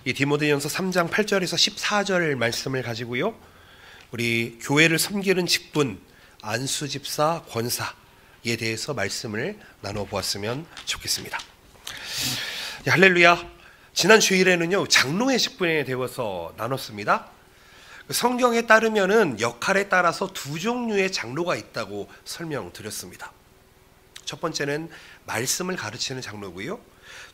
이 디모데전서 3장 8절에서 14절 말씀을 가지고요, 우리 교회를 섬기는 직분 안수 집사 권사에 대해서 말씀을 나눠 보았으면 좋겠습니다. 할렐루야. 지난 주일에는요 장로의 직분에 대해서 나눴습니다. 성경에 따르면은 역할에 따라서 두 종류의 장로가 있다고 설명드렸습니다. 첫 번째는 말씀을 가르치는 장로고요,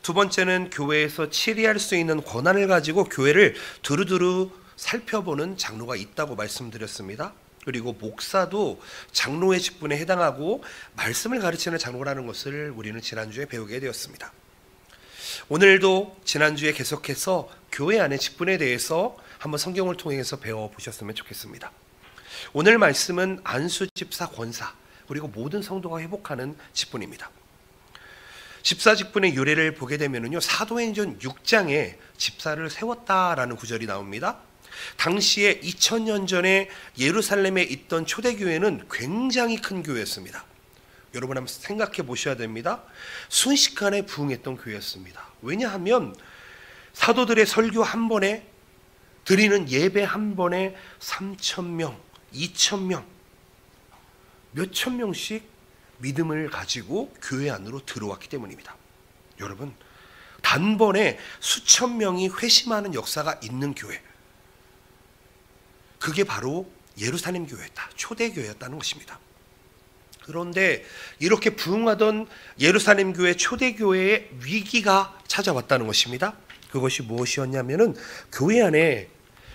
두 번째는 교회에서 치리할 수 있는 권한을 가지고 교회를 두루두루 살펴보는 장로가 있다고 말씀드렸습니다. 그리고 목사도 장로의 직분에 해당하고 말씀을 가르치는 장로라는 것을 우리는 지난주에 배우게 되었습니다. 오늘도 지난주에 계속해서 교회 안의 직분에 대해서 한번 성경을 통해서 배워보셨으면 좋겠습니다. 오늘 말씀은 안수 집사 권사 그리고 모든 성도가 회복하는 직분입니다. 집사 직분의 유래를 보게 되면요, 사도행전 6장에 집사를 세웠다라는 구절이 나옵니다. 당시에 2000년 전에 예루살렘에 있던 초대교회는 굉장히 큰 교회였습니다. 여러분 한번 생각해 보셔야 됩니다. 순식간에 부흥했던 교회였습니다. 왜냐하면 사도들의 설교 한 번에, 드리는 예배 한 번에 3000명, 2000명, 몇천 명씩 믿음을 가지고 교회 안으로 들어왔기 때문입니다. 여러분, 단번에 수천 명이 회심하는 역사가 있는 교회, 그게 바로 예루살렘 교회였다, 초대교회였다는 것입니다. 그런데 이렇게 부흥하던 예루살렘 교회 초대교회에 위기가 찾아왔다는 것입니다. 그것이 무엇이었냐면은 교회 안에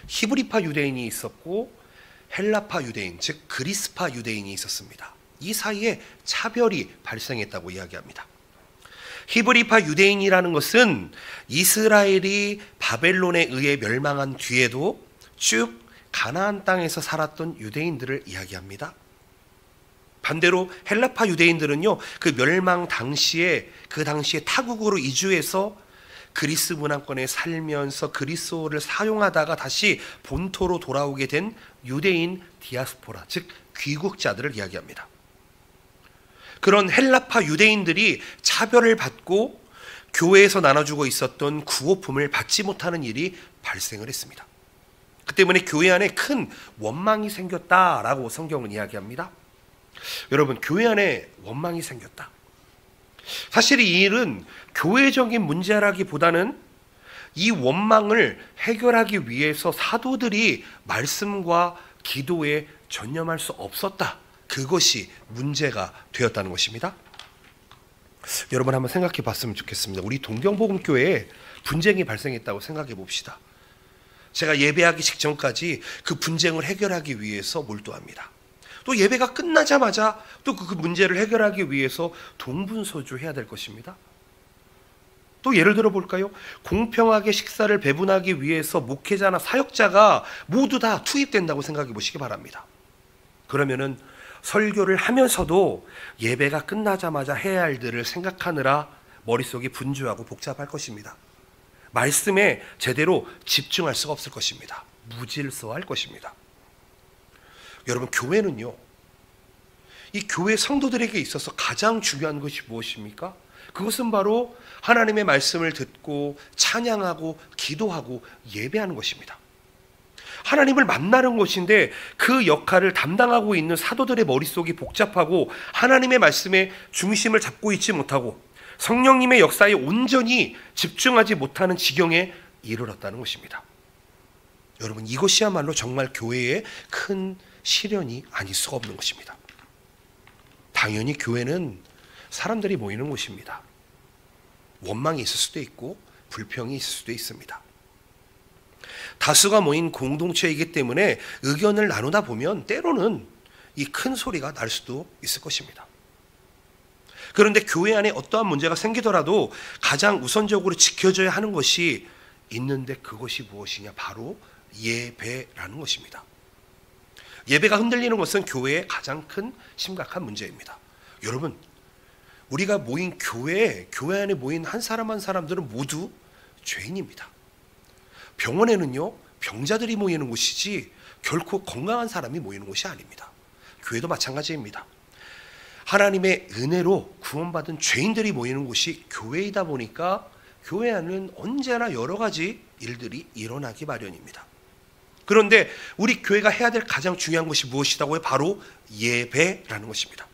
히브리파 유대인이 있었고 헬라파 유대인, 즉 그리스파 유대인이 있었습니다. 이 사이에 차별이 발생했다고 이야기합니다. 히브리파 유대인이라는 것은 이스라엘이 바벨론에 의해 멸망한 뒤에도 쭉 가나안 땅에서 살았던 유대인들을 이야기합니다. 반대로 헬라파 유대인들은요, 그 멸망 당시에 그 당시에 타국으로 이주해서 그리스 문화권에 살면서 그리스어를 사용하다가 다시 본토로 돌아오게 된 유대인 디아스포라, 즉 귀국자들을 이야기합니다. 그런 헬라파 유대인들이 차별을 받고 교회에서 나눠주고 있었던 구호품을 받지 못하는 일이 발생을 했습니다. 그 때문에 교회 안에 큰 원망이 생겼다라고 성경은 이야기합니다. 여러분, 교회 안에 원망이 생겼다. 사실 이 일은 교회적인 문제라기보다는 이 원망을 해결하기 위해서 사도들이 말씀과 기도에 전념할 수 없었다, 그것이 문제가 되었다는 것입니다. 여러분 한번 생각해 봤으면 좋겠습니다. 우리 동경복음교회에 분쟁이 발생했다고 생각해 봅시다. 제가 예배하기 직전까지 그 분쟁을 해결하기 위해서 몰두합니다. 또 예배가 끝나자마자 또 그 문제를 해결하기 위해서 동분서주해야 될 것입니다. 또 예를 들어 볼까요? 공평하게 식사를 배분하기 위해서 목회자나 사역자가 모두 다 투입된다고 생각해 보시기 바랍니다. 그러면은 설교를 하면서도 예배가 끝나자마자 해야 할 일을 생각하느라 머릿속이 분주하고 복잡할 것입니다. 말씀에 제대로 집중할 수가 없을 것입니다. 무질서할 것입니다. 여러분, 교회는요, 이 교회 성도들에게 있어서 가장 중요한 것이 무엇입니까? 그것은 바로 하나님의 말씀을 듣고 찬양하고 기도하고 예배하는 것입니다. 하나님을 만나는 것인데 그 역할을 담당하고 있는 사도들의 머릿속이 복잡하고 하나님의 말씀에 중심을 잡고 있지 못하고 성령님의 역사에 온전히 집중하지 못하는 지경에 이르렀다는 것입니다. 여러분, 이것이야말로 정말 교회의 큰 시련이 아닐 수가 없는 것입니다. 당연히 교회는 사람들이 모이는 곳입니다. 원망이 있을 수도 있고 불평이 있을 수도 있습니다. 다수가 모인 공동체이기 때문에 의견을 나누다 보면 때로는 이 큰 소리가 날 수도 있을 것입니다. 그런데 교회 안에 어떠한 문제가 생기더라도 가장 우선적으로 지켜져야 하는 것이 있는데 그것이 무엇이냐? 바로 예배라는 것입니다. 예배가 흔들리는 것은 교회의 가장 큰 심각한 문제입니다. 여러분, 우리가 모인 교회 안에 모인 한 사람 한 사람들은 모두 죄인입니다. 병원에는요, 병자들이 모이는 곳이지 결코 건강한 사람이 모이는 곳이 아닙니다. 교회도 마찬가지입니다. 하나님의 은혜로 구원받은 죄인들이 모이는 곳이 교회이다 보니까 교회 안에는 언제나 여러 가지 일들이 일어나기 마련입니다. 그런데 우리 교회가 해야 될 가장 중요한 것이 무엇이라고요? 바로 예배라는 것입니다.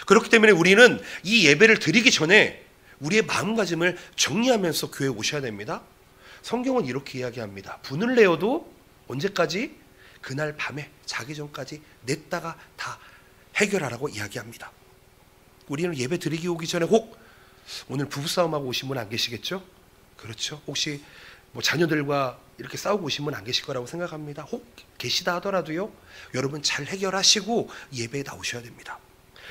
그렇기 때문에 우리는 이 예배를 드리기 전에 우리의 마음가짐을 정리하면서 교회에 오셔야 됩니다. 성경은 이렇게 이야기합니다. 분을 내어도 언제까지? 그날 밤에 자기 전까지 냈다가 다 해결하라고 이야기합니다. 우리는 예배 드리기 오기 전에 혹 오늘 부부싸움하고 오신 분 안 계시겠죠? 그렇죠. 혹시 뭐 자녀들과 이렇게 싸우고 오신 분 안 계실 거라고 생각합니다. 혹 계시다 하더라도요, 여러분 잘 해결하시고 예배에 나오셔야 됩니다.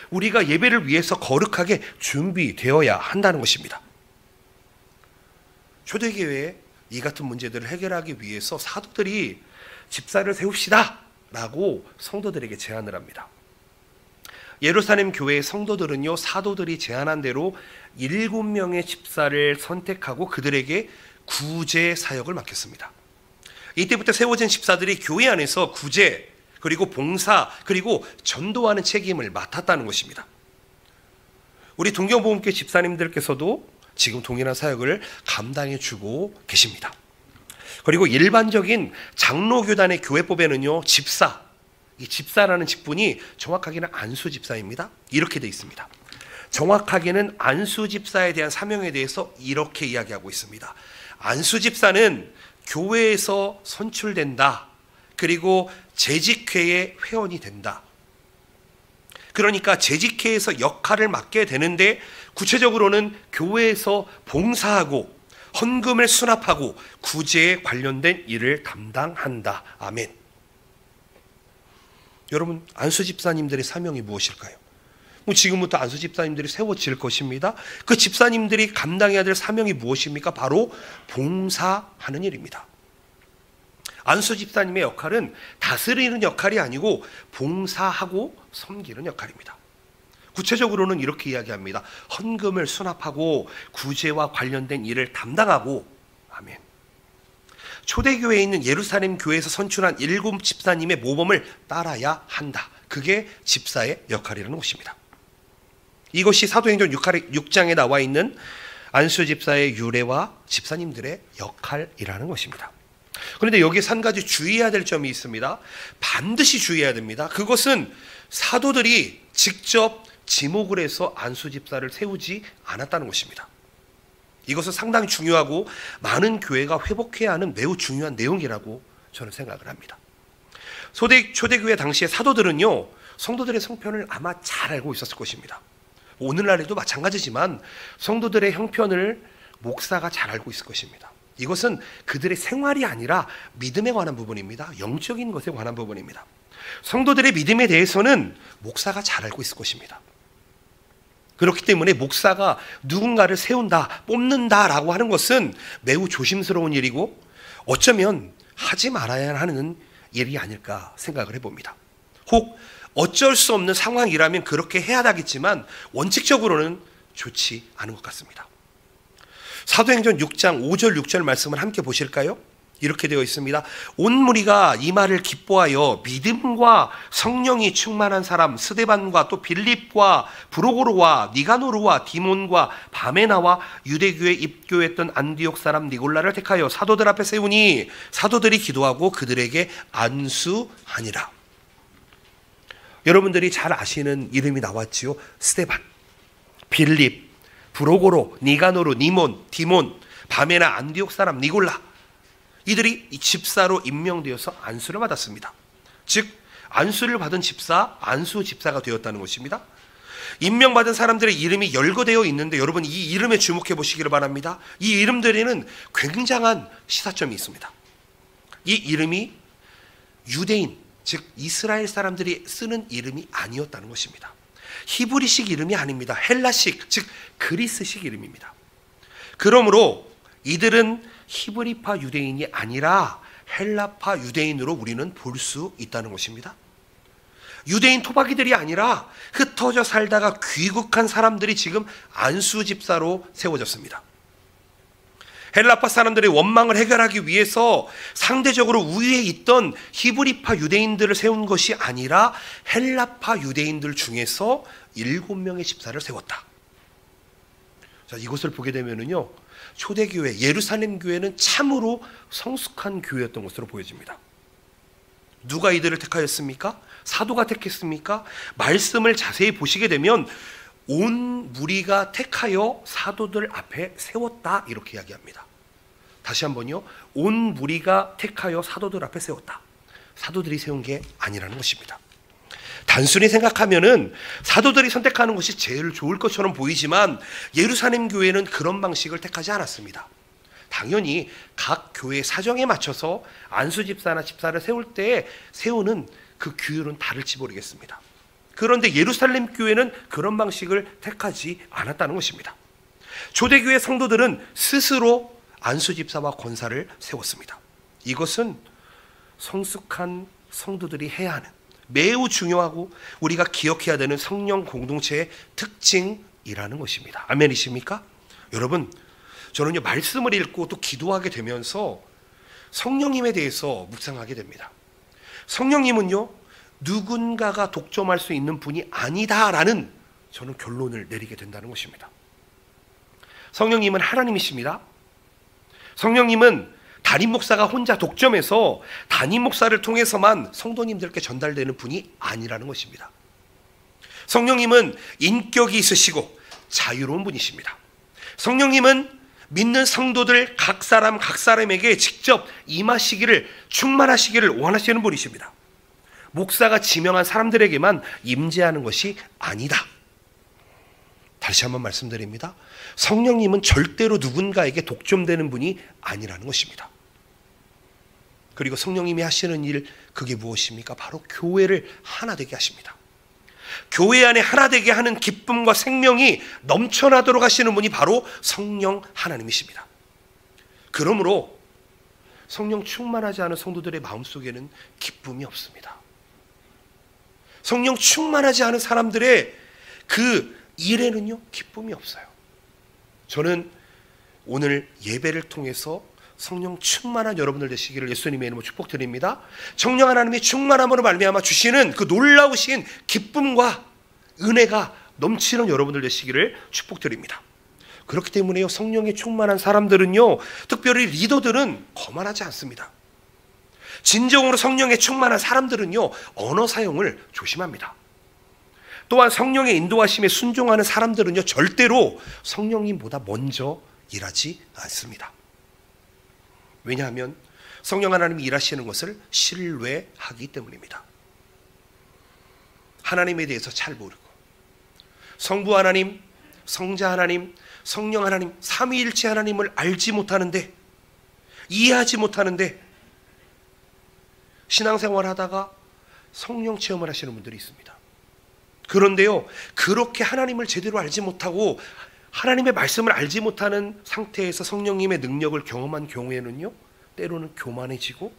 우리가 예배를 위해서 거룩하게 준비되어야 한다는 것입니다. 초대교회에 이 같은 문제들을 해결하기 위해서 사도들이 집사를 세웁시다 라고 성도들에게 제안을 합니다. 예루살렘 교회의 성도들은요, 사도들이 제안한 대로 7명의 집사를 선택하고 그들에게 구제 사역을 맡겼습니다. 이때부터 세워진 집사들이 교회 안에서 구제, 그리고 봉사, 그리고 전도하는 책임을 맡았다는 것입니다. 우리 동경보험교회 집사님들께서도 지금 동일한 사역을 감당해 주고 계십니다. 그리고 일반적인 장로교단의 교회법에는요, 집사, 이 집사라는 직분이 정확하게는 안수집사입니다. 이렇게 되어 있습니다. 정확하게는 안수집사에 대한 사명에 대해서 이렇게 이야기하고 있습니다. 안수집사는 교회에서 선출된다. 그리고 재직회의 회원이 된다. 그러니까 재직회에서 역할을 맡게 되는데 구체적으로는 교회에서 봉사하고 헌금을 수납하고 구제에 관련된 일을 담당한다. 아멘. 여러분, 안수집사님들의 사명이 무엇일까요? 지금부터 안수집사님들이 세워질 것입니다. 그 집사님들이 감당해야 될 사명이 무엇입니까? 바로 봉사하는 일입니다. 안수집사님의 역할은 다스리는 역할이 아니고 봉사하고 섬기는 역할입니다. 구체적으로는 이렇게 이야기합니다. 헌금을 수납하고 구제와 관련된 일을 담당하고, 아멘. 초대교회에 있는 예루살렘 교회에서 선출한 7 집사님의 모범을 따라야 한다. 그게 집사의 역할이라는 것입니다. 이것이 사도행전 6장에 나와 있는 안수 집사의 유래와 집사님들의 역할이라는 것입니다. 그런데 여기에 한 가지 주의해야 될 점이 있습니다. 반드시 주의해야 됩니다. 그것은 사도들이 직접 지목을 해서 안수 집사를 세우지 않았다는 것입니다. 이것은 상당히 중요하고 많은 교회가 회복해야 하는 매우 중요한 내용이라고 저는 생각을 합니다. 초대교회 당시의 사도들은요, 성도들의 성편을 아마 잘 알고 있었을 것입니다. 오늘날에도 마찬가지지만 성도들의 형편을 목사가 잘 알고 있을 것입니다. 이것은 그들의 생활이 아니라 믿음에 관한 부분입니다. 영적인 것에 관한 부분입니다. 성도들의 믿음에 대해서는 목사가 잘 알고 있을 것입니다. 그렇기 때문에 목사가 누군가를 세운다, 뽑는다라고 하는 것은 매우 조심스러운 일이고 어쩌면 하지 말아야 하는 일이 아닐까 생각을 해봅니다. 혹 어쩔 수 없는 상황이라면 그렇게 해야 하겠지만 원칙적으로는 좋지 않은 것 같습니다. 사도행전 6장 5절 6절 말씀을 함께 보실까요? 이렇게 되어 있습니다. 온 무리가 이 말을 기뻐하여 믿음과 성령이 충만한 사람 스데반과 또 빌립과 브로고로와 니가노르와 디몬과 바메나와 유대교에 입교했던 안디옥 사람 니골라를 택하여 사도들 앞에 세우니 사도들이 기도하고 그들에게 안수하니라. 여러분들이 잘 아시는 이름이 나왔지요. 스데반, 빌립, 브로고로, 니가노르, 니몬, 디몬, 바메나, 안디옥 사람 니골라, 이들이 이 집사로 임명되어서 안수를 받았습니다. 즉 안수를 받은 집사, 안수 집사가 되었다는 것입니다. 임명받은 사람들의 이름이 열거되어 있는데 여러분 이 이름에 주목해 보시기를 바랍니다. 이 이름들에는 굉장한 시사점이 있습니다. 이 이름이 유대인, 즉 이스라엘 사람들이 쓰는 이름이 아니었다는 것입니다. 히브리식 이름이 아닙니다. 헬라식, 즉 그리스식 이름입니다. 그러므로 이들은 히브리파 유대인이 아니라 헬라파 유대인으로 우리는 볼 수 있다는 것입니다. 유대인 토박이들이 아니라 흩어져 살다가 귀국한 사람들이 지금 안수 집사로 세워졌습니다. 헬라파 사람들의 원망을 해결하기 위해서 상대적으로 우위에 있던 히브리파 유대인들을 세운 것이 아니라 헬라파 유대인들 중에서 7명의 집사를 세웠다. 자, 이것을 보게 되면은요, 초대교회 예루살렘 교회는 참으로 성숙한 교회였던 것으로 보여집니다. 누가 이들을 택하였습니까? 사도가 택했습니까? 말씀을 자세히 보시게 되면 온 무리가 택하여 사도들 앞에 세웠다, 이렇게 이야기합니다. 다시 한번요. 온 무리가 택하여 사도들 앞에 세웠다. 사도들이 세운 게 아니라는 것입니다. 단순히 생각하면은 사도들이 선택하는 것이 제일 좋을 것처럼 보이지만 예루살렘 교회는 그런 방식을 택하지 않았습니다. 당연히 각 교회 사정에 맞춰서 안수 집사나 집사를 세울 때 세우는 그 규율은 다를지 모르겠습니다. 그런데 예루살렘 교회는 그런 방식을 택하지 않았다는 것입니다. 초대교회 성도들은 스스로 안수 집사와 권사를 세웠습니다. 이것은 성숙한 성도들이 해야 하는 매우 중요하고 우리가 기억해야 되는 성령 공동체의 특징이라는 것입니다. 아멘이십니까? 여러분, 저는요, 말씀을 읽고 또 기도하게 되면서 성령님에 대해서 묵상하게 됩니다. 성령님은요, 누군가가 독점할 수 있는 분이 아니다라는 저는 결론을 내리게 된다는 것입니다. 성령님은 하나님이십니다. 성령님은 담임 목사가 혼자 독점해서 담임 목사를 통해서만 성도님들께 전달되는 분이 아니라는 것입니다. 성령님은 인격이 있으시고 자유로운 분이십니다. 성령님은 믿는 성도들 각 사람에게 직접 임하시기를, 충만하시기를 원하시는 분이십니다. 목사가 지명한 사람들에게만 임재하는 것이 아니다. 다시 한번 말씀드립니다. 성령님은 절대로 누군가에게 독점되는 분이 아니라는 것입니다. 그리고 성령님이 하시는 일, 그게 무엇입니까? 바로 교회를 하나 되게 하십니다. 교회 안에 하나 되게 하는 기쁨과 생명이 넘쳐나도록 하시는 분이 바로 성령 하나님이십니다. 그러므로 성령 충만하지 않은 성도들의 마음속에는 기쁨이 없습니다. 성령 충만하지 않은 사람들의 그 일에는요, 기쁨이 없어요. 저는 오늘 예배를 통해서 성령 충만한 여러분들 되시기를 예수님의 이름으로 축복드립니다. 성령 하나님이 충만함으로 말미암아 주시는 그 놀라우신 기쁨과 은혜가 넘치는 여러분들 되시기를 축복드립니다. 그렇기 때문에요, 성령이 충만한 사람들은요, 특별히 리더들은 거만하지 않습니다. 진정으로 성령에 충만한 사람들은요, 언어 사용을 조심합니다. 또한 성령의 인도하심에 순종하는 사람들은요, 절대로 성령님보다 먼저 일하지 않습니다. 왜냐하면 성령 하나님이 일하시는 것을 신뢰하기 때문입니다. 하나님에 대해서 잘 모르고 성부 하나님, 성자 하나님, 성령 하나님, 삼위일체 하나님을 알지 못하는데, 이해하지 못하는데 신앙생활 하다가 성령 체험을 하시는 분들이 있습니다. 그런데요, 그렇게 하나님을 제대로 알지 못하고 하나님의 말씀을 알지 못하는 상태에서 성령님의 능력을 경험한 경우에는요, 때로는 교만해지고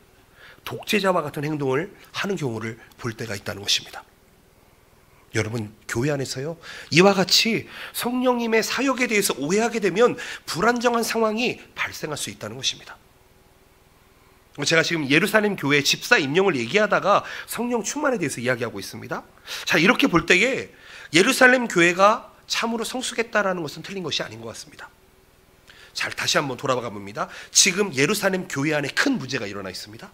독재자와 같은 행동을 하는 경우를 볼 때가 있다는 것입니다. 여러분, 교회 안에서요, 이와 같이 성령님의 사역에 대해서 오해하게 되면 불안정한 상황이 발생할 수 있다는 것입니다. 제가 지금 예루살렘 교회 집사 임명을 얘기하다가 성령 충만에 대해서 이야기하고 있습니다. 자, 이렇게 볼 때에 예루살렘 교회가 참으로 성숙했다라는 것은 틀린 것이 아닌 것 같습니다. 잘 다시 한번 돌아가 봅니다. 지금 예루살렘 교회 안에 큰 문제가 일어나 있습니다.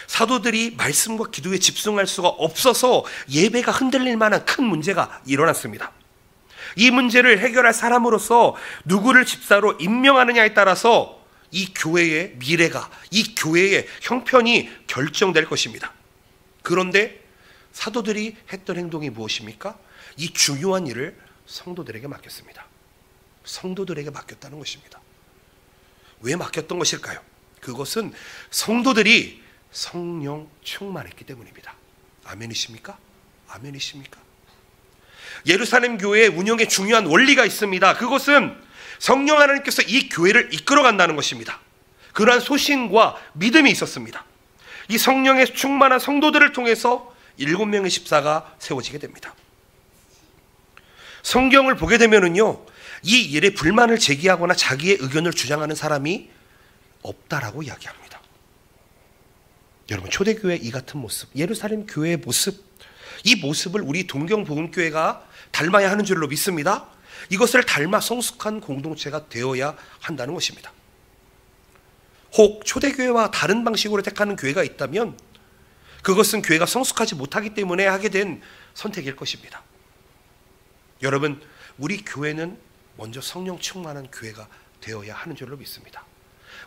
사도들이 말씀과 기도에 집중할 수가 없어서 예배가 흔들릴 만한 큰 문제가 일어났습니다. 이 문제를 해결할 사람으로서 누구를 집사로 임명하느냐에 따라서 이 교회의 미래가, 이 교회의 형편이 결정될 것입니다. 그런데 사도들이 했던 행동이 무엇입니까? 이 중요한 일을 성도들에게 맡겼습니다. 성도들에게 맡겼다는 것입니다. 왜 맡겼던 것일까요? 그것은 성도들이 성령 충만했기 때문입니다. 아멘이십니까? 아멘이십니까? 예루살렘 교회의 운영에 중요한 원리가 있습니다. 그것은 성령 하나님께서 이 교회를 이끌어 간다는 것입니다. 그러한 소신과 믿음이 있었습니다. 이 성령의 충만한 성도들을 통해서 7명의 집사가 세워지게 됩니다. 성경을 보게 되면은요, 이 일에 불만을 제기하거나 자기의 의견을 주장하는 사람이 없다라고 이야기합니다. 여러분, 초대교회 이 같은 모습, 예루살렘 교회의 모습, 이 모습을 우리 동경복음교회가 닮아야 하는 줄로 믿습니다. 이것을 닮아 성숙한 공동체가 되어야 한다는 것입니다. 혹 초대교회와 다른 방식으로 택하는 교회가 있다면 그것은 교회가 성숙하지 못하기 때문에 하게 된 선택일 것입니다. 여러분, 우리 교회는 먼저 성령 충만한 교회가 되어야 하는 줄로 믿습니다.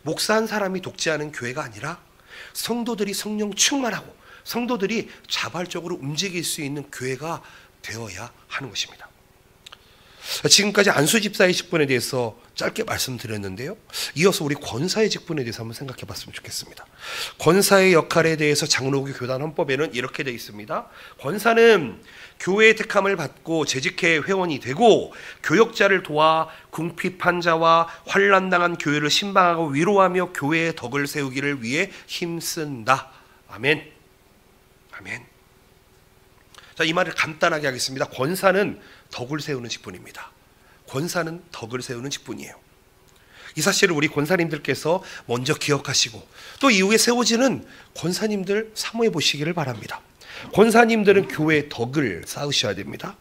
목사 한 사람이 독재하는 교회가 아니라 성도들이 성령 충만하고 성도들이 자발적으로 움직일 수 있는 교회가 되어야 하는 것입니다. 지금까지 안수 집사의 직분에 대해서 짧게 말씀드렸는데요. 이어서 우리 권사의 직분에 대해서 한번 생각해 봤으면 좋겠습니다. 권사의 역할에 대해서 장로교 교단 헌법에는 이렇게 되어 있습니다. 권사는 교회의 택함을 받고 재직회 회원이 되고 교역자를 도와 궁핍한 자와 환난당한 교회를 신방하고 위로하며 교회의 덕을 세우기를 위해 힘쓴다. 아멘. 아멘. 자, 이 말을 간단하게 하겠습니다. 권사는 덕을 세우는 직분입니다. 권사는 덕을 세우는 직분이에요. 이 사실을 우리 권사님들께서 먼저 기억하시고 또 이후에 세워지는 권사님들 사모해 보시기를 바랍니다. 권사님들은 교회의 덕을 쌓으셔야 됩니다.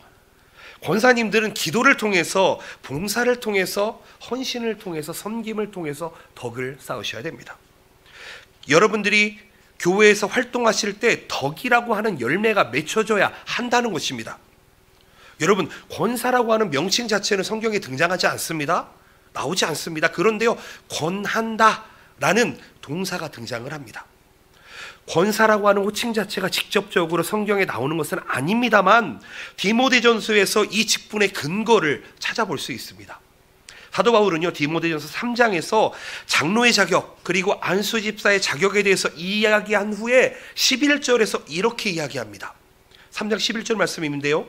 권사님들은 기도를 통해서, 봉사를 통해서, 헌신을 통해서, 섬김을 통해서 덕을 쌓으셔야 됩니다. 여러분들이 교회에서 활동하실 때 덕이라고 하는 열매가 맺혀져야 한다는 것입니다. 여러분, 권사라고 하는 명칭 자체는 성경에 등장하지 않습니다. 나오지 않습니다. 그런데요, 권한다라는 동사가 등장을 합니다. 권사라고 하는 호칭 자체가 직접적으로 성경에 나오는 것은 아닙니다만 디모데전서에서 이 직분의 근거를 찾아볼 수 있습니다. 사도 바울은요, 디모데전서 3장에서 장로의 자격 그리고 안수 집사의 자격에 대해서 이야기한 후에 11절에서 이렇게 이야기합니다. 3장 11절 말씀인데요,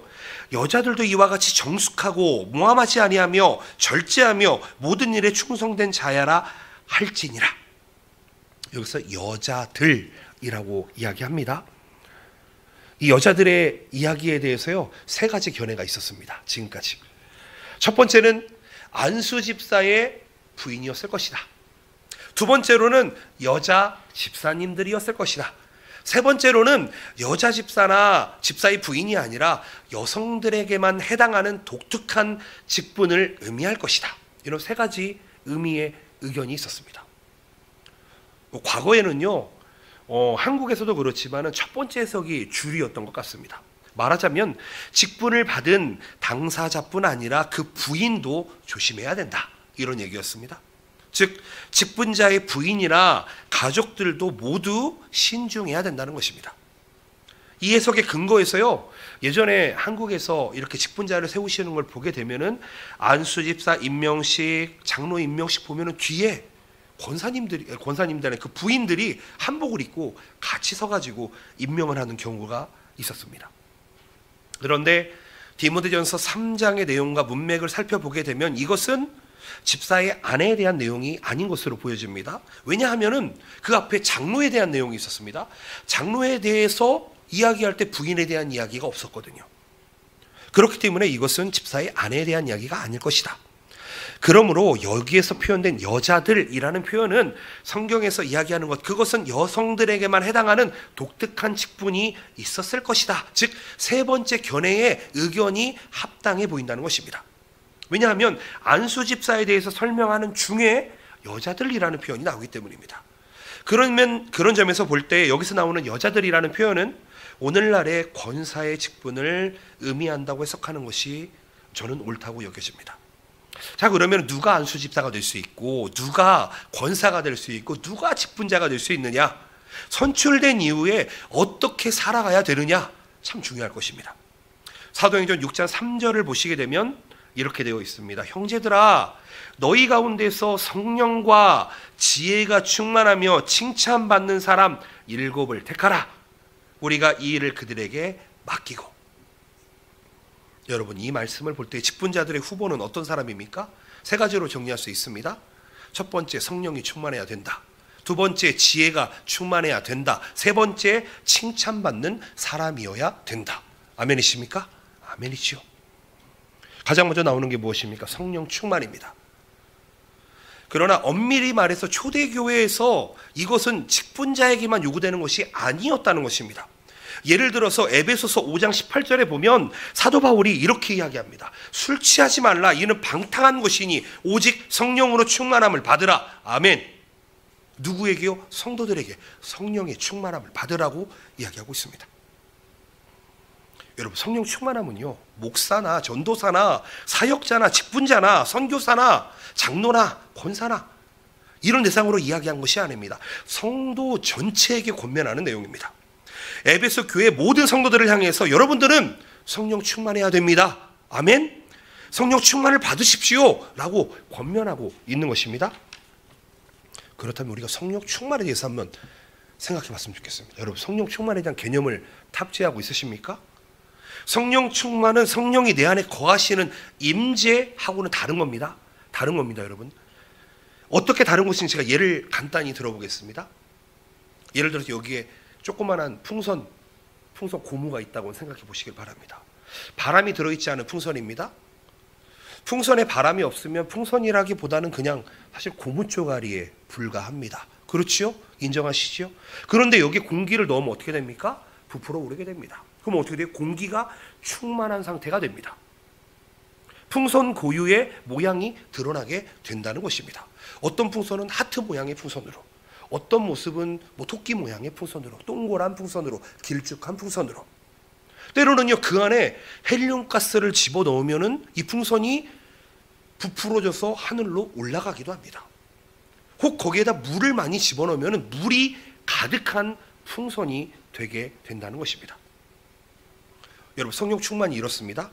여자들도 이와 같이 정숙하고 모함하지 아니하며 절제하며 모든 일에 충성된 자야라 할지니라. 여기서 여자들이라고 이야기합니다. 이 여자들의 이야기에 대해서요, 세 가지 견해가 있었습니다. 지금까지. 첫 번째는 안수 집사의 부인이었을 것이다. 두 번째로는 여자 집사님들이었을 것이다. 세 번째로는 여자 집사나 집사의 부인이 아니라 여성들에게만 해당하는 독특한 직분을 의미할 것이다. 이런 세 가지 의미의 의견이 있었습니다. 과거에는요, 한국에서도 그렇지만 첫 번째 해석이 주류였던 것 같습니다. 말하자면 직분을 받은 당사자뿐 아니라 그 부인도 조심해야 된다, 이런 얘기였습니다. 즉 직분자의 부인이나 가족들도 모두 신중해야 된다는 것입니다. 이 해석의 근거에서요, 예전에 한국에서 이렇게 직분자를 세우시는 걸 보게 되면은 안수 집사 임명식, 장로 임명식 보면은 뒤에 권사님들의 그 부인들이 한복을 입고 같이 서가지고 임명을 하는 경우가 있었습니다. 그런데 디모데전서 3장의 내용과 문맥을 살펴보게 되면 이것은 집사의 아내에 대한 내용이 아닌 것으로 보여집니다. 왜냐하면은 그 앞에 장로에 대한 내용이 있었습니다. 장로에 대해서 이야기할 때 부인에 대한 이야기가 없었거든요. 그렇기 때문에 이것은 집사의 아내에 대한 이야기가 아닐 것이다. 그러므로 여기에서 표현된 여자들이라는 표현은 성경에서 이야기하는 것, 그것은 여성들에게만 해당하는 독특한 직분이 있었을 것이다. 즉 세 번째 견해의 의견이 합당해 보인다는 것입니다. 왜냐하면 안수 집사에 대해서 설명하는 중에 여자들이라는 표현이 나오기 때문입니다. 그러면 그런 점에서 볼 때 여기서 나오는 여자들이라는 표현은 오늘날의 권사의 직분을 의미한다고 해석하는 것이 저는 옳다고 여겨집니다. 자, 그러면 누가 안수 집사가 될 수 있고 누가 권사가 될 수 있고 누가 직분자가 될 수 있느냐, 선출된 이후에 어떻게 살아가야 되느냐, 참 중요할 것입니다. 사도행전 6장 3절을 보시게 되면 이렇게 되어 있습니다. 형제들아, 너희 가운데서 성령과 지혜가 충만하며 칭찬받는 사람 7을 택하라. 우리가 이 일을 그들에게 맡기고. 여러분, 이 말씀을 볼 때 직분자들의 후보는 어떤 사람입니까? 세 가지로 정리할 수 있습니다. 첫 번째, 성령이 충만해야 된다. 두 번째, 지혜가 충만해야 된다. 세 번째, 칭찬받는 사람이어야 된다. 아멘이십니까? 아멘이죠. 가장 먼저 나오는 게 무엇입니까? 성령 충만입니다. 그러나 엄밀히 말해서 초대교회에서 이것은 직분자에게만 요구되는 것이 아니었다는 것입니다. 예를 들어서 에베소서 5장 18절에 보면 사도 바울이 이렇게 이야기합니다. 술 취하지 말라. 이는 방탕한 것이니 오직 성령으로 충만함을 받으라. 아멘. 누구에게요? 성도들에게 성령의 충만함을 받으라고 이야기하고 있습니다. 여러분, 성령 충만함은요, 목사나 전도사나 사역자나 직분자나 선교사나 장로나 권사나 이런 대상으로 이야기한 것이 아닙니다. 성도 전체에게 권면하는 내용입니다. 에베소 교회 모든 성도들을 향해서 여러분들은 성령 충만해야 됩니다. 아멘. 성령 충만을 받으십시오 라고 권면하고 있는 것입니다. 그렇다면 우리가 성령 충만에 대해서 한번 생각해 봤으면 좋겠습니다. 여러분, 성령 충만에 대한 개념을 탑재하고 있으십니까? 성령 충만은 성령이 내 안에 거하시는 임재하고는 다른 겁니다. 다른 겁니다, 여러분. 어떻게 다른 것인지 제가 예를 간단히 들어보겠습니다. 예를 들어서 여기에 조그만한 풍선 고무가 있다고 생각해 보시길 바랍니다. 바람이 들어있지 않은 풍선입니다. 풍선에 바람이 없으면 풍선이라기보다는 그냥 사실 고무 쪼가리에 불과합니다. 그렇죠? 인정하시죠? 그런데 여기 공기를 넣으면 어떻게 됩니까? 부풀어 오르게 됩니다. 그럼 어떻게 돼요? 공기가 충만한 상태가 됩니다. 풍선 고유의 모양이 드러나게 된다는 것입니다. 어떤 풍선은 하트 모양의 풍선으로, 어떤 모습은 토끼 모양의 풍선으로, 동그란 풍선으로, 길쭉한 풍선으로, 때로는요 그 안에 헬륨가스를 집어넣으면은 이 풍선이 부풀어져서 하늘로 올라가기도 합니다. 혹 거기에다 물을 많이 집어넣으면은 물이 가득한 풍선이 되게 된다는 것입니다. 여러분, 성령 충만이 이렇습니다.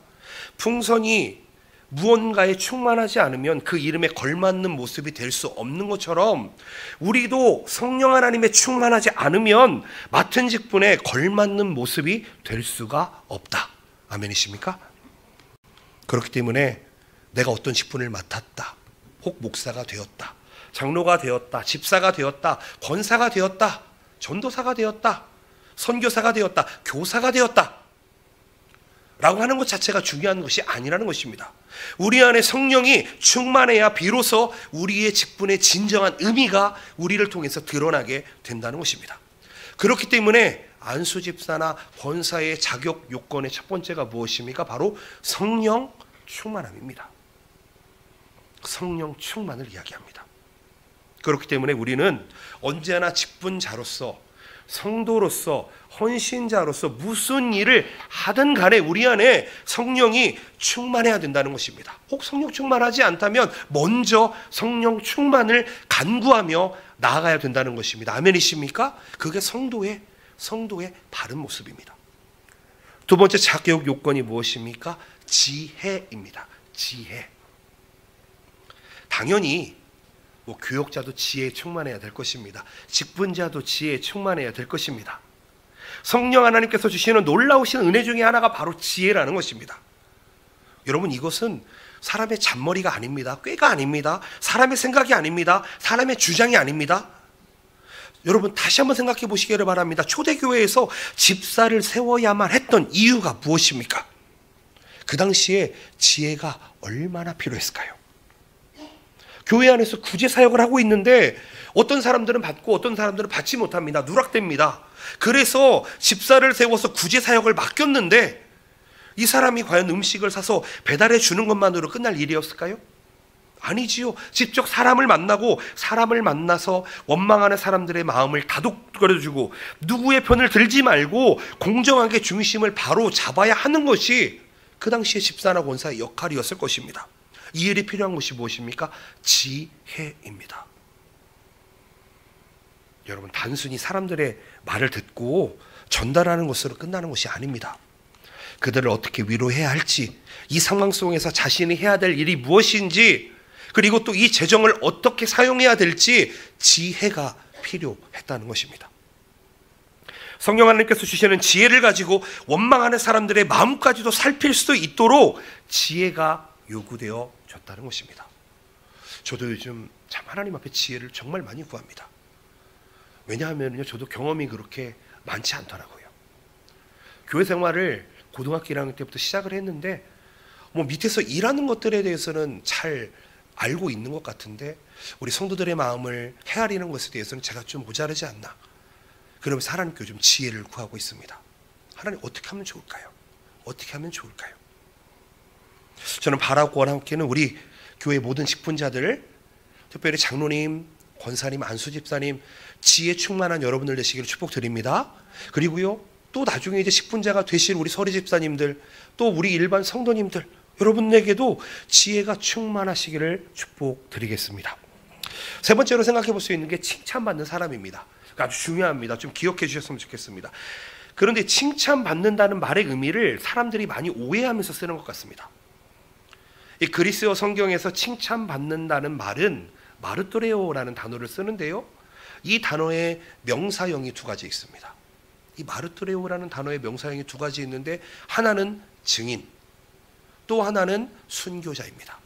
풍선이 무언가에 충만하지 않으면 그 이름에 걸맞는 모습이 될 수 없는 것처럼 우리도 성령 하나님에 충만하지 않으면 맡은 직분에 걸맞는 모습이 될 수가 없다. 아멘이십니까? 그렇기 때문에 내가 어떤 직분을 맡았다, 혹 목사가 되었다, 장로가 되었다, 집사가 되었다, 권사가 되었다, 전도사가 되었다, 선교사가 되었다, 교사가 되었다 라고 하는 것 자체가 중요한 것이 아니라는 것입니다. 우리 안에 성령이 충만해야 비로소 우리의 직분의 진정한 의미가 우리를 통해서 드러나게 된다는 것입니다. 그렇기 때문에 안수집사나 권사의 자격 요건의 첫 번째가 무엇입니까? 바로 성령 충만함입니다. 성령 충만을 이야기합니다. 그렇기 때문에 우리는 언제나 직분자로서, 성도로서, 헌신자로서 무슨 일을 하든 간에 우리 안에 성령이 충만해야 된다는 것입니다. 혹 성령 충만하지 않다면 먼저 성령 충만을 간구하며 나아가야 된다는 것입니다. 아멘이십니까? 그게 성도의 바른 모습입니다. 두 번째 자격 요건이 무엇입니까? 지혜입니다. 지혜. 당연히 교역자도 지혜에 충만해야 될 것입니다. 직분자도 지혜에 충만해야 될 것입니다. 성령 하나님께서 주시는 놀라우신 은혜 중에 하나가 바로 지혜라는 것입니다. 여러분, 이것은 사람의 잔머리가 아닙니다. 꾀가 아닙니다. 사람의 생각이 아닙니다. 사람의 주장이 아닙니다. 여러분, 다시 한번 생각해 보시기를 바랍니다. 초대교회에서 집사를 세워야만 했던 이유가 무엇입니까? 그 당시에 지혜가 얼마나 필요했을까요? 교회 안에서 구제 사역을 하고 있는데 어떤 사람들은 받고 어떤 사람들은 받지 못합니다. 누락됩니다. 그래서 집사를 세워서 구제 사역을 맡겼는데 이 사람이 과연 음식을 사서 배달해 주는 것만으로 끝날 일이었을까요? 아니지요. 직접 사람을 만나고 사람을 만나서 원망하는 사람들의 마음을 다독거려주고 누구의 편을 들지 말고 공정하게 중심을 바로 잡아야 하는 것이 그 당시의 집사나 권사의 역할이었을 것입니다. 이 일이 필요한 것이 무엇입니까? 지혜입니다. 여러분, 단순히 사람들의 말을 듣고 전달하는 것으로 끝나는 것이 아닙니다. 그들을 어떻게 위로해야 할지, 이 상황 속에서 자신이 해야 될 일이 무엇인지, 그리고 또 이 재정을 어떻게 사용해야 될지 지혜가 필요했다는 것입니다. 성령 하나님께서 주시는 지혜를 가지고 원망하는 사람들의 마음까지도 살필 수 있도록 지혜가 요구되어졌다는 것입니다. 저도 요즘 참 하나님 앞에 지혜를 정말 많이 구합니다. 왜냐하면요, 저도 경험이 그렇게 많지 않더라고요. 교회 생활을 고등학교 1학년 때부터 시작을 했는데 밑에서 일하는 것들에 대해서는 잘 알고 있는 것 같은데 우리 성도들의 마음을 헤아리는 것에 대해서는 제가 좀 모자르지 않나, 그러면서 하나님께 좀 지혜를 구하고 있습니다. 하나님 어떻게 하면 좋을까요? 어떻게 하면 좋을까요? 저는 바라고 원하기는 우리 교회 모든 직분자들, 특별히 장로님, 권사님, 안수집사님, 지혜 충만한 여러분들 되시기를 축복드립니다. 그리고요, 또 나중에 이제 직분자가 되실 우리 서리집사님들, 또 우리 일반 성도님들, 여러분에게도 지혜가 충만하시기를 축복드리겠습니다. 세 번째로 생각해 볼 수 있는 게 칭찬받는 사람입니다. 아주 중요합니다. 좀 기억해 주셨으면 좋겠습니다. 그런데 칭찬받는다는 말의 의미를 사람들이 많이 오해하면서 쓰는 것 같습니다. 이 그리스어 성경에서 칭찬받는다는 말은 마르토레오라는 단어를 쓰는데요, 이 단어의 명사형이 두 가지 있습니다. 이 마르토레오라는 단어의 명사형이 두 가지 있는데, 하나는 증인, 또 하나는 순교자입니다.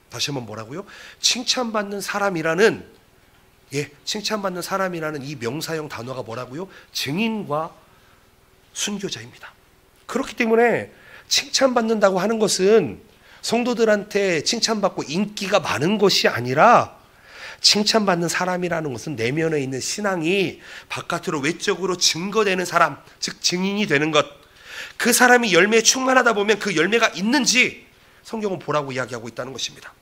다시 한번 뭐라고요? 칭찬받는 사람이라는, 칭찬받는 사람이라는 이 명사형 단어가 뭐라고요? 증인과 순교자입니다. 그렇기 때문에 칭찬받는다고 하는 것은 성도들한테 칭찬받고 인기가 많은 것이 아니라, 칭찬받는 사람이라는 것은 내면에 있는 신앙이 바깥으로 외적으로 증거되는 사람, 즉 증인이 되는 것. 그 사람이 열매에 충만하다 보면 그 열매가 있는지 성경은 보라고 이야기하고 있다는 것입니다.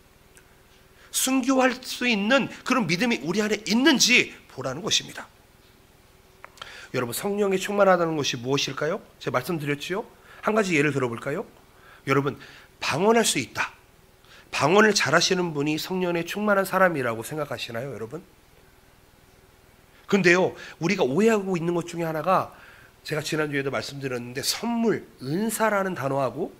순교할 수 있는 그런 믿음이 우리 안에 있는지 보라는 것입니다. 여러분, 성령에 충만하다는 것이 무엇일까요? 제가 말씀드렸지요. 한 가지 예를 들어볼까요? 여러분, 방언할 수 있다. 방언을 잘하시는 분이 성령에 충만한 사람이라고 생각하시나요, 여러분? 근데요, 우리가 오해하고 있는 것 중에 하나가, 제가 지난주에도 말씀드렸는데, 선물, 은사라는 단어하고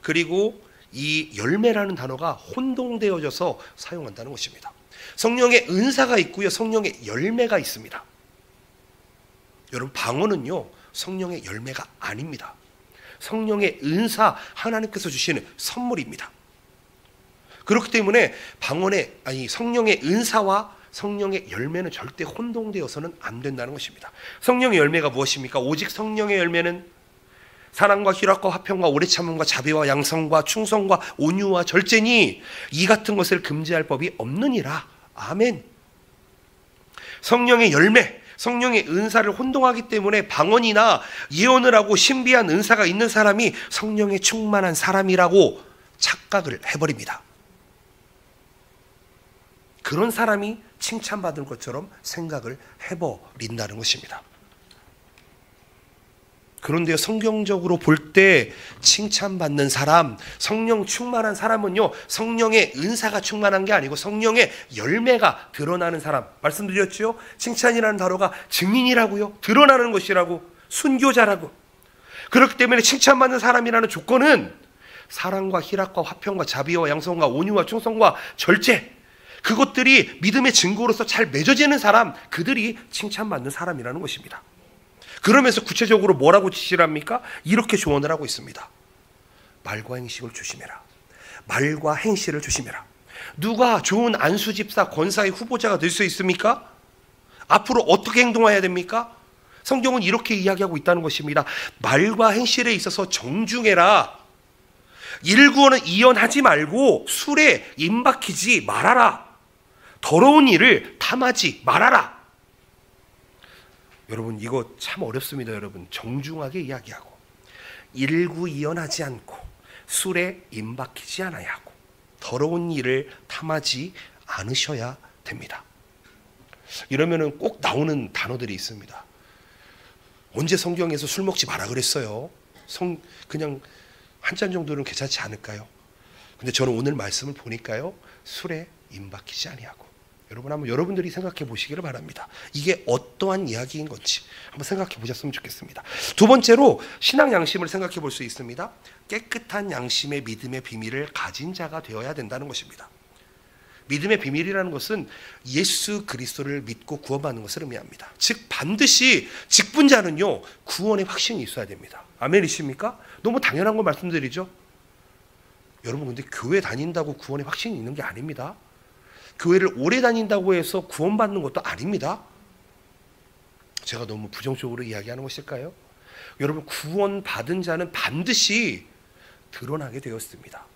그리고 이 열매라는 단어가 혼동되어져서 사용한다는 것입니다. 성령의 은사가 있고요, 성령의 열매가 있습니다. 여러분, 방언은요, 성령의 열매가 아닙니다. 성령의 은사, 하나님께서 주시는 선물입니다. 그렇기 때문에 성령의 은사와 성령의 열매는 절대 혼동되어서는 안 된다는 것입니다. 성령의 열매가 무엇입니까? 오직 성령의 열매는 사랑과 희락과 화평과 오래 참음과 자비와 양성과 충성과 온유와 절제니 이 같은 것을 금지할 법이 없느니라. 아멘. 성령의 열매, 성령의 은사를 혼동하기 때문에 방언이나 예언을 하고 신비한 은사가 있는 사람이 성령에 충만한 사람이라고 착각을 해버립니다. 그런 사람이 칭찬받을 것처럼 생각을 해버린다는 것입니다. 그런데 성경적으로 볼 때 칭찬받는 사람, 성령 충만한 사람은요, 성령의 은사가 충만한 게 아니고 성령의 열매가 드러나는 사람. 말씀드렸죠? 칭찬이라는 단어가 증인이라고요, 드러나는 것이라고, 순교자라고. 그렇기 때문에 칭찬받는 사람이라는 조건은 사랑과 희락과 화평과 자비와 양성과 온유와 충성과 절제, 그것들이 믿음의 증거로서 잘 맺어지는 사람, 그들이 칭찬받는 사람이라는 것입니다. 그러면서 구체적으로 뭐라고 지시를 합니까? 이렇게 조언을 하고 있습니다. 말과 행실을 조심해라. 말과 행실을 조심해라. 누가 좋은 안수집사, 권사의 후보자가 될 수 있습니까? 앞으로 어떻게 행동해야 됩니까? 성경은 이렇게 이야기하고 있다는 것입니다. 말과 행실에 있어서 정중해라. 일구어는 이언하지 말고 술에 임박히지 말아라. 더러운 일을 탐하지 말아라. 여러분, 이거 참 어렵습니다. 여러분, 정중하게 이야기하고 일구이연하지 않고 술에 임박히지 않아야 하고 더러운 일을 탐하지 않으셔야 됩니다. 이러면은 꼭 나오는 단어들이 있습니다. 언제 성경에서 술 먹지 마라 그랬어요? 그냥 한 잔 정도는 괜찮지 않을까요? 근데 저는 오늘 말씀을 보니까요, 술에 임박히지 아니하고. 여러분, 한번 여러분들이 생각해 보시기를 바랍니다. 이게 어떠한 이야기인 건지 한번 생각해 보셨으면 좋겠습니다. 두 번째로 신앙 양심을 생각해 볼 수 있습니다. 깨끗한 양심의 믿음의 비밀을 가진 자가 되어야 된다는 것입니다. 믿음의 비밀이라는 것은 예수 그리스도를 믿고 구원받는 것을 의미합니다. 즉 반드시 직분자는요, 구원의 확신이 있어야 됩니다. 아멘이십니까? 너무 당연한 걸 말씀드리죠. 여러분, 근데 교회 다닌다고 구원의 확신이 있는 게 아닙니다. 교회를 오래 다닌다고 해서 구원받는 것도 아닙니다. 제가 너무 부정적으로 이야기하는 것일까요? 여러분, 구원받은 자는 반드시 드러나게 되어 있습니다.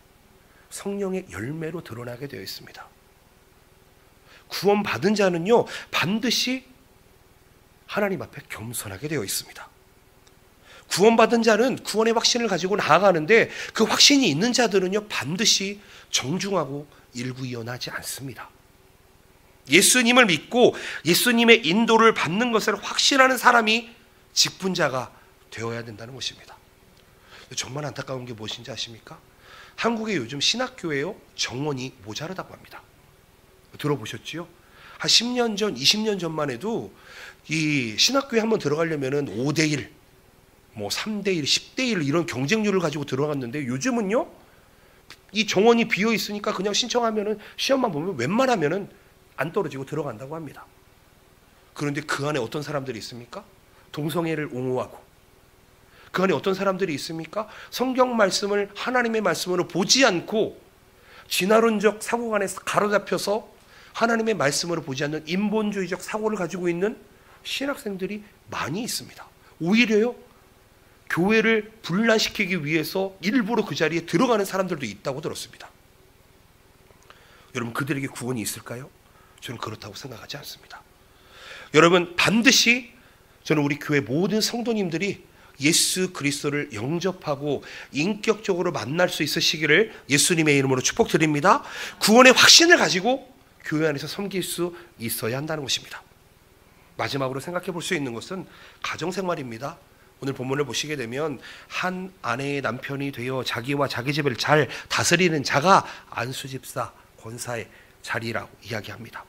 성령의 열매로 드러나게 되어 있습니다. 구원받은 자는요, 반드시 하나님 앞에 겸손하게 되어 있습니다. 구원받은 자는 구원의 확신을 가지고 나아가는데 그 확신이 있는 자들은요 반드시 정중하고 일구이연하지 않습니다. 예수님을 믿고 예수님의 인도를 받는 것을 확신하는 사람이 직분자가 되어야 된다는 것입니다. 정말 안타까운 게 무엇인지 아십니까? 한국의 요즘 신학교에요 정원이 모자르다고 합니다. 들어보셨지요? 한 10년 전, 20년 전만 해도 이 신학교에 한번 들어가려면은 5대1, 뭐 3대1, 10대1 이런 경쟁률을 가지고 들어갔는데 요즘은요 이 정원이 비어 있으니까 그냥 신청하면은 시험만 보면 웬만하면은 안 떨어지고 들어간다고 합니다. 그런데 그 안에 어떤 사람들이 있습니까? 동성애를 옹호하고, 그 안에 어떤 사람들이 있습니까? 성경 말씀을 하나님의 말씀으로 보지 않고 진화론적 사고관에 가로잡혀서 하나님의 말씀으로 보지 않는 인본주의적 사고를 가지고 있는 신학생들이 많이 있습니다. 오히려요 교회를 분란시키기 위해서 일부러 그 자리에 들어가는 사람들도 있다고 들었습니다. 여러분 그들에게 구원이 있을까요? 저는 그렇다고 생각하지 않습니다. 여러분 반드시 저는 우리 교회 모든 성도님들이 예수 그리스도를 영접하고 인격적으로 만날 수 있으시기를 예수님의 이름으로 축복드립니다. 구원의 확신을 가지고 교회 안에서 섬길 수 있어야 한다는 것입니다. 마지막으로 생각해 볼 수 있는 것은 가정생활입니다. 오늘 본문을 보시게 되면 한 아내의 남편이 되어 자기와 자기 집을 잘 다스리는 자가 안수집사 권사의 자리라고 이야기합니다.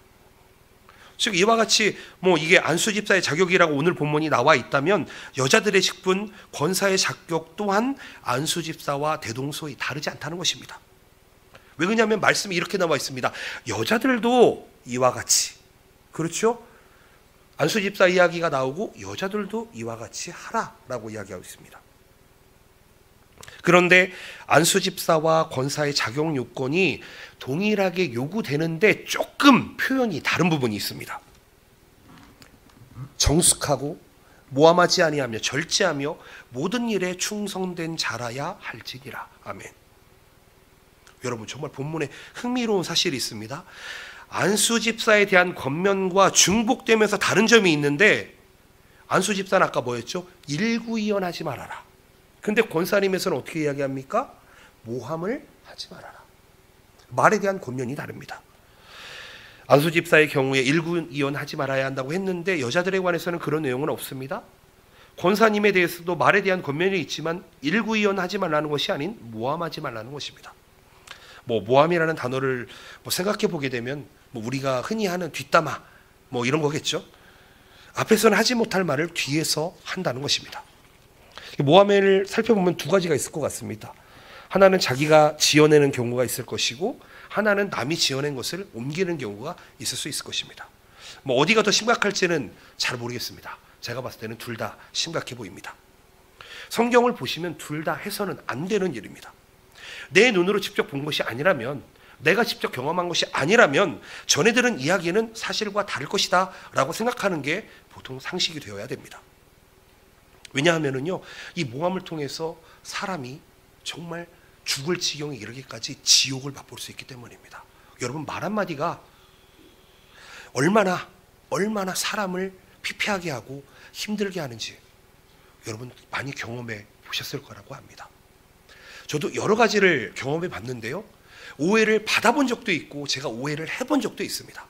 즉 이와 같이 뭐 이게 안수집사의 자격이라고 오늘 본문이 나와 있다면 여자들의 직분 권사의 자격 또한 안수집사와 대동소이 다르지 않다는 것입니다. 왜 그러냐면 말씀이 이렇게 나와 있습니다. 여자들도 이와 같이, 그렇죠? 안수집사 이야기가 나오고 여자들도 이와 같이 하라라고 이야기하고 있습니다. 그런데 안수집사와 권사의 자격 요건이 동일하게 요구되는데 조금 표현이 다른 부분이 있습니다. 정숙하고 모함하지 아니하며 절제하며 모든 일에 충성된 자라야 할지니라. 아멘. 여러분 정말 본문에 흥미로운 사실이 있습니다. 안수집사에 대한 권면과 중복되면서 다른 점이 있는데 안수집사는 아까 뭐였죠? 일구이연하지 말아라. 근데 권사님에서는 어떻게 이야기합니까? 모함을 하지 말아라. 말에 대한 권면이 다릅니다. 안수집사의 경우에 일구이연하지 말아야 한다고 했는데 여자들에 관해서는 그런 내용은 없습니다. 권사님에 대해서도 말에 대한 권면이 있지만 일구이연하지 말라는 것이 아닌 모함하지 말라는 것입니다. 뭐 모함이라는 단어를 생각해 보게 되면 뭐 우리가 흔히 하는 뒷담화 뭐 이런 거겠죠. 앞에서는 하지 못할 말을 뒤에서 한다는 것입니다. 모함을 살펴보면 두 가지가 있을 것 같습니다. 하나는 자기가 지어내는 경우가 있을 것이고 하나는 남이 지어낸 것을 옮기는 경우가 있을 수 있을 것입니다. 뭐 어디가 더 심각할지는 잘 모르겠습니다. 제가 봤을 때는 둘 다 심각해 보입니다. 성경을 보시면 둘 다 해서는 안 되는 일입니다. 내 눈으로 직접 본 것이 아니라면, 내가 직접 경험한 것이 아니라면 전에 들은 이야기는 사실과 다를 것이다 라고 생각하는 게 보통 상식이 되어야 됩니다. 왜냐하면은요, 이 모함을 통해서 사람이 정말 죽을 지경에 이르기까지 지옥을 맛볼 수 있기 때문입니다. 여러분 말 한마디가 얼마나 사람을 피폐하게 하고 힘들게 하는지 여러분 많이 경험해 보셨을 거라고 합니다. 저도 여러 가지를 경험해 봤는데요, 오해를 받아본 적도 있고 제가 오해를 해본 적도 있습니다.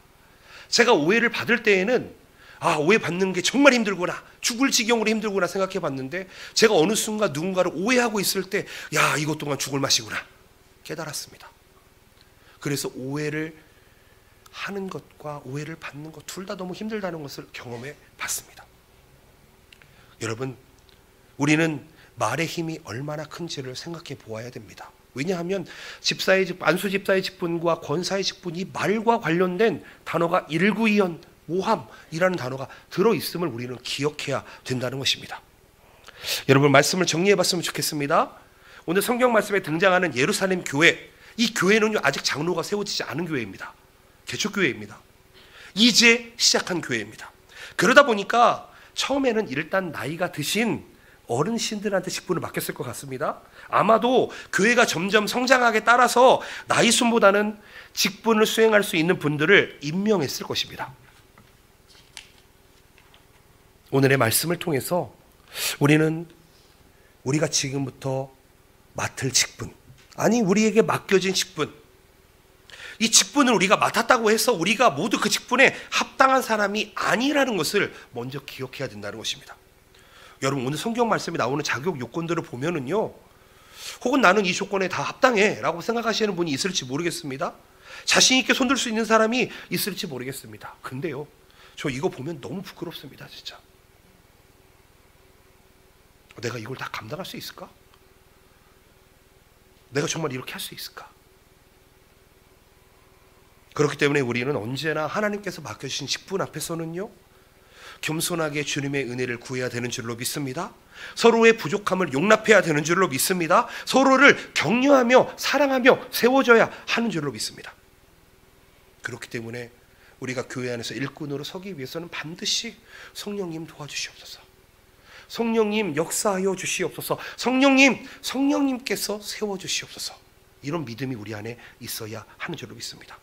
제가 오해를 받을 때에는 오해 받는 게 정말 힘들구나, 죽을 지경으로 힘들구나 생각해 봤는데 제가 어느 순간 누군가를 오해하고 있을 때 이것 또한 죽을 맛이구나 깨달았습니다. 그래서 오해를 하는 것과 오해를 받는 것 둘 다 너무 힘들다는 것을 경험해 봤습니다. 여러분 우리는 말의 힘이 얼마나 큰지를 생각해 보아야 됩니다. 왜냐하면 안수집사의 직분과 권사의 직분이 말과 관련된 단어가 일구이연, 모함이라는 단어가 들어있음을 우리는 기억해야 된다는 것입니다. 여러분 말씀을 정리해 봤으면 좋겠습니다. 오늘 성경 말씀에 등장하는 예루살렘 교회, 이 교회는 아직 장로가 세워지지 않은 교회입니다. 개척교회입니다. 이제 시작한 교회입니다. 그러다 보니까 처음에는 일단 나이가 드신 어른신들한테 직분을 맡겼을 것 같습니다. 아마도 교회가 점점 성장하게 따라서 나이 순보다는 직분을 수행할 수 있는 분들을 임명했을 것입니다. 오늘의 말씀을 통해서 우리는 우리가 지금부터 맡을 직분, 아니 우리에게 맡겨진 직분, 이 직분을 우리가 맡았다고 해서 우리가 모두 그 직분에 합당한 사람이 아니라는 것을 먼저 기억해야 된다는 것입니다. 여러분, 오늘 성경 말씀에 나오는 자격 요건들을 보면은요, 혹은 나는 이 조건에 다 합당해 라고 생각하시는 분이 있을지 모르겠습니다. 자신 있게 손들 수 있는 사람이 있을지 모르겠습니다. 근데요, 저 이거 보면 너무 부끄럽습니다. 진짜 내가 이걸 다 감당할 수 있을까? 내가 정말 이렇게 할 수 있을까? 그렇기 때문에 우리는 언제나 하나님께서 맡겨주신 직분 앞에서는요, 겸손하게 주님의 은혜를 구해야 되는 줄로 믿습니다. 서로의 부족함을 용납해야 되는 줄로 믿습니다. 서로를 격려하며 사랑하며 세워줘야 하는 줄로 믿습니다. 그렇기 때문에 우리가 교회 안에서 일꾼으로 서기 위해서는 반드시 성령님 도와주시옵소서, 성령님 역사하여 주시옵소서, 성령님께서 세워주시옵소서, 이런 믿음이 우리 안에 있어야 하는 줄로 믿습니다.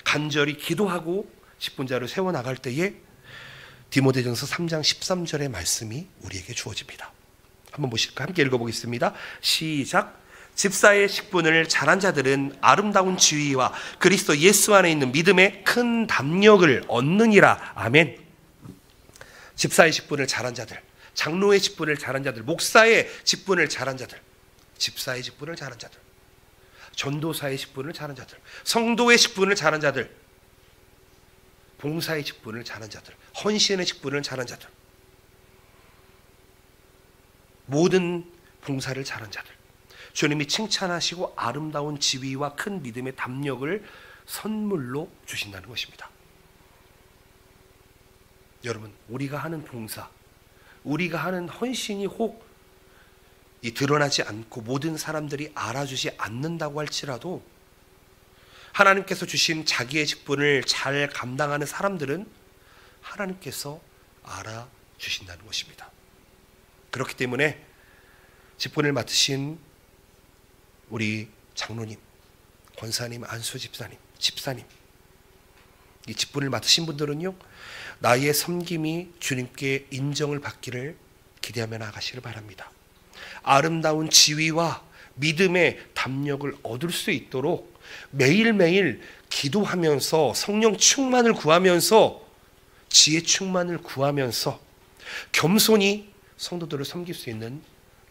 간절히 기도하고 직분자를 세워나갈 때에 디모데전서 3장 13절의 말씀이 우리에게 주어집니다. 한번 보실까요? 함께 읽어보겠습니다. 시작. 집사의 직분을 잘한 자들은 아름다운 지위와 그리스도 예수 안에 있는 믿음의 큰 담력을 얻느니라. 아멘. 집사의 직분을 잘한 자들, 장로의 직분을 잘한 자들, 목사의 직분을 잘한 자들, 집사의 직분을 잘한 자들, 전도사의 직분을 잘한 자들, 성도의 직분을 잘한 자들, 봉사의 직분을 잘한 자들, 헌신의 직분을 잘한 자들, 모든 봉사를 잘한 자들, 주님이 칭찬하시고 아름다운 지위와 큰 믿음의 담력을 선물로 주신다는 것입니다. 여러분, 우리가 하는 봉사, 우리가 하는 헌신이 혹 드러나지 않고 모든 사람들이 알아주지 않는다고 할지라도 하나님께서 주신 자기의 직분을 잘 감당하는 사람들은 하나님께서 알아주신다는 것입니다. 그렇기 때문에 직분을 맡으신 우리 장로님, 권사님, 안수 집사님, 이 직분을 맡으신 분들은요, 나의 섬김이 주님께 인정을 받기를 기대하며 나아가시를 바랍니다. 아름다운 지위와 믿음의 담력을 얻을 수 있도록 매일매일 기도하면서 성령 충만을 구하면서 지혜 충만을 구하면서 겸손히 성도들을 섬길 수 있는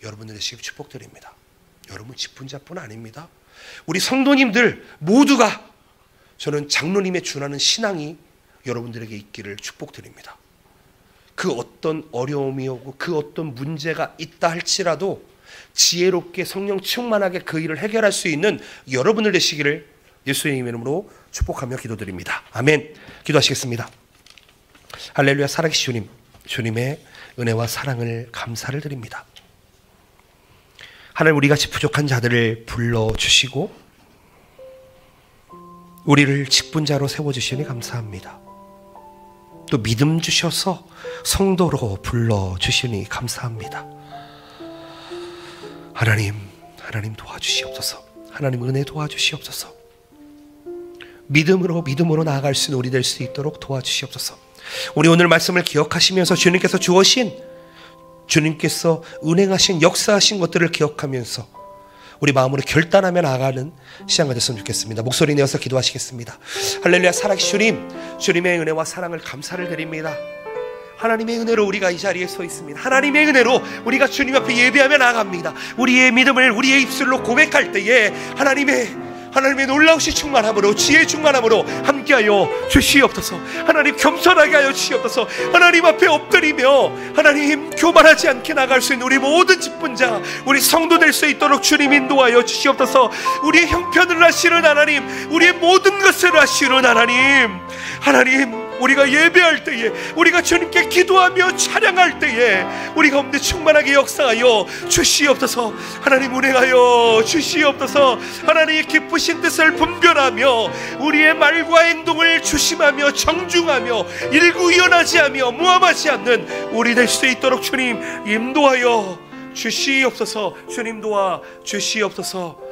여러분들의 되시길 축복드립니다. 여러분, 직분자뿐 아닙니다. 우리 성도님들 모두가, 저는 장로님의 준하는 신앙이 여러분들에게 있기를 축복드립니다. 그 어떤 어려움이 오고 그 어떤 문제가 있다 할지라도 지혜롭게 성령 충만하게 그 일을 해결할 수 있는 여러분들 되시기를 예수의 이름으로 축복하며 기도드립니다. 아멘. 기도하시겠습니다. 할렐루야. 살아계신 주님, 주님의 은혜와 사랑을 감사를 드립니다. 하나님, 우리같이 부족한 자들을 불러주시고 우리를 직분자로 세워주시니 감사합니다. 또 믿음 주셔서 성도로 불러주시니 감사합니다. 하나님 도와주시옵소서. 하나님 은혜 도와주시옵소서. 믿음으로 나아갈 수 있는 우리 될 수 있도록 도와주시옵소서. 우리 오늘 말씀을 기억하시면서 주님께서 운행하신 역사하신 것들을 기억하면서 우리 마음으로 결단하며 나아가는 시간가 됐으면 좋겠습니다. 목소리 내어서 기도하시겠습니다. 할렐루야. 살아계신 주님의 은혜와 사랑을 감사를 드립니다. 하나님의 은혜로 우리가 이 자리에 서 있습니다. 하나님의 은혜로 우리가 주님 앞에 예배하며 나아갑니다. 우리의 믿음을 우리의 입술로 고백할 때에 하나님의 놀라우신 충만함으로, 지혜 충만함으로 함께하여 주시옵소서. 하나님, 겸손하게 하여 주시옵소서. 하나님 앞에 엎드리며 하나님 교만하지 않게 나갈 수 있는 우리 모든 직분자, 우리 성도 될 수 있도록 주님 인도하여 주시옵소서. 우리의 형편을 아시는 하나님, 우리의 모든 것을 아시는 하나님, 우리가 예배할 때에, 우리가 주님께 기도하며 찬양할 때에 우리 가운데 충만하게 역사하여 주시옵소서. 하나님, 운행하여 주시옵소서. 하나님의 기쁘신 뜻을 분별하며 우리의 말과 행동을 조심하며 정중하며 일구이연하지 하며 무함하지 않는 우리 될 수 있도록 주님 인도하여 주시옵소서. 주님 도와 주시옵소서.